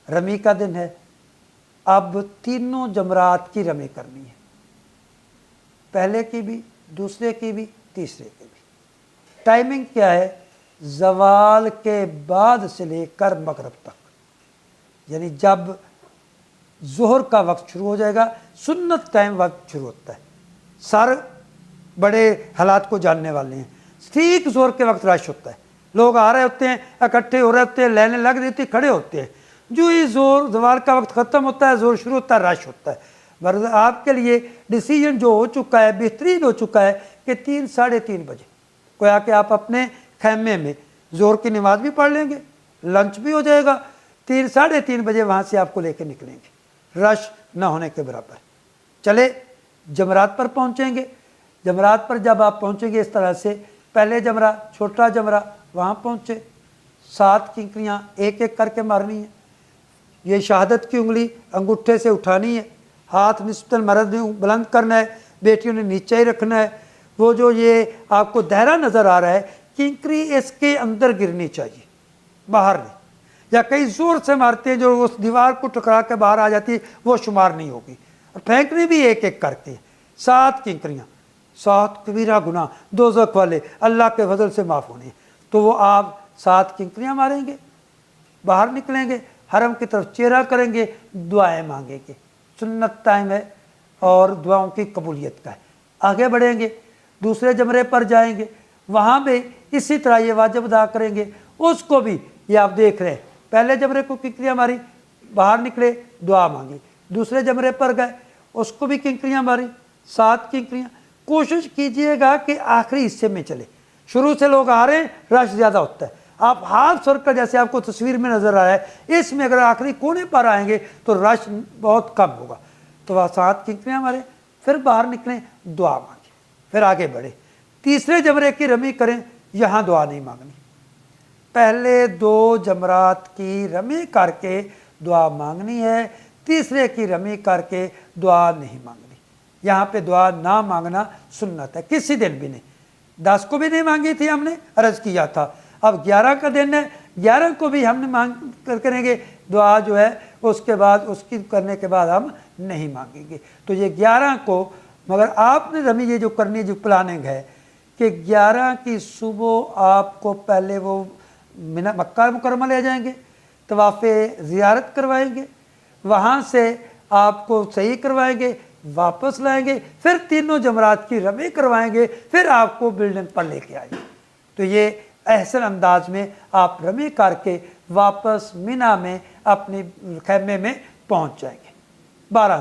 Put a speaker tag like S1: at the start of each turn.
S1: Rummy का दिन है। अब तीनों जमरात की रमी करनी है, पहले की भी, दूसरे की भी, तीसरे की भी। टाइमिंग क्या है? ज़वाल के बाद से लेकर मगरिब तक, यानी जब ज़ोहर का वक्त शुरू हो जाएगा, सुन्नत टाइम वक्त शुरू होता है। सर बड़े हालात को जानने वाले हैं, ठीक ज़ोहर के वक्त रश होता है, लोग आ रहे होते हैं, इकट्ठे हो रहे होते हैं, लाइनें लग रही होती, खड़े होते हैं। जो ही ज़ोहर ज़वाल का वक्त ख़त्म होता है, ज़ोहर शुरू होता है, रश होता है। मगर आपके लिए डिसीजन जो हो चुका है, बेहतरीन हो चुका है कि 3 साढ़े 3 बजे कोई आके आप अपने खैमे में ज़ोहर की नमाज़ भी पढ़ लेंगे, लंच भी हो जाएगा, 3 साढ़े 3 बजे वहाँ से आपको लेके निकलेंगे, रश ना होने के बराबर। चले जमरात पर पहुँचेंगे। जमरात पर जब आप पहुँचेंगे इस तरह से, पहले जमरा, छोटा जमरा, वहाँ पहुँचे, 7 किंकरियाँ एक एक करके मारनी है। ये शहादत की उंगली अंगूठे से उठानी है, हाथ निस्बतन मर्द ने बुलंद करना है, बेटियों ने नीचे ही रखना है। वो जो ये आपको दायरा नज़र आ रहा है, किंकरी इसके अंदर गिरनी चाहिए, बाहर नहीं। या कई ज़ोर से मारते हैं जो उस दीवार को टकरा के बाहर आ जाती है, वो शुमार नहीं होगी। और फेंकनी भी एक एक करके, 7 किंकरियाँ, 7 कबीरा गुनाह दोज़ख वाले अल्लाह के फजल से माफ़ होने। तो वो आप 7 किंकरियाँ मारेंगे, बाहर निकलेंगे, हरम की तरफ चेहरा करेंगे, दुआएं मांगेंगे। सुन्नत टाइम है और दुआओं की कबूलियत का है। आगे बढ़ेंगे, दूसरे जमरे पर जाएंगे, वहाँ भी इसी तरह ये वाजिब अदा करेंगे। उसको भी ये आप देख रहे हैं, पहले जमरे को किंकरियाँ मारी, बाहर निकले, दुआ मांगी। दूसरे जमरे पर गए, उसको भी किंकरियाँ मारी, 7 किंकरियाँ। कोशिश कीजिएगा कि आखिरी हिस्से में चले। शुरू से लोग आ रहे हैं, रश ज़्यादा होता है, आप हाफ सर्कल जैसे आपको तस्वीर में नज़र आ रहा है, इसमें अगर आखिरी कोने पर आएंगे तो रश बहुत कम होगा। तो वह 7 किंकरियाँ मारे, फिर बाहर निकलें, दुआ मांगे, फिर आगे बढ़े। तीसरे जमरे की रमी करें, यहाँ दुआ नहीं मांगनी। पहले 2 जमरात की रमी करके दुआ मांगनी है, तीसरे की रमी करके दुआ नहीं मांगनी। यहाँ पे दुआ ना मांगना सुन्नत है, किसी दिन भी नहीं। 10 को भी नहीं मांगी थी, हमने अर्ज किया था। अब 11 का दिन है, 11 को भी हमने मांग करेंगे दुआ जो है, उसके बाद उसकी करने के बाद हम नहीं मांगेंगे। तो ये 11 को, मगर आपने रमी ये जो करनी जो प्लानिंग है कि 11 की सुबह आपको पहले वो मक्का मुकरमा ले जाएंगे, तवाफ़े ज़ियारत करवाएंगे, वहाँ से आपको सही करवाएंगे, वापस लाएंगे, फिर तीनों जमरात की रमी करवाएंगे, फिर आपको बिल्डिंग पर लेके आएंगे। तो ये एहसन अंदाज में आप रमी करके वापस मिना में अपने खैमे में पहुंच जाएंगे। 12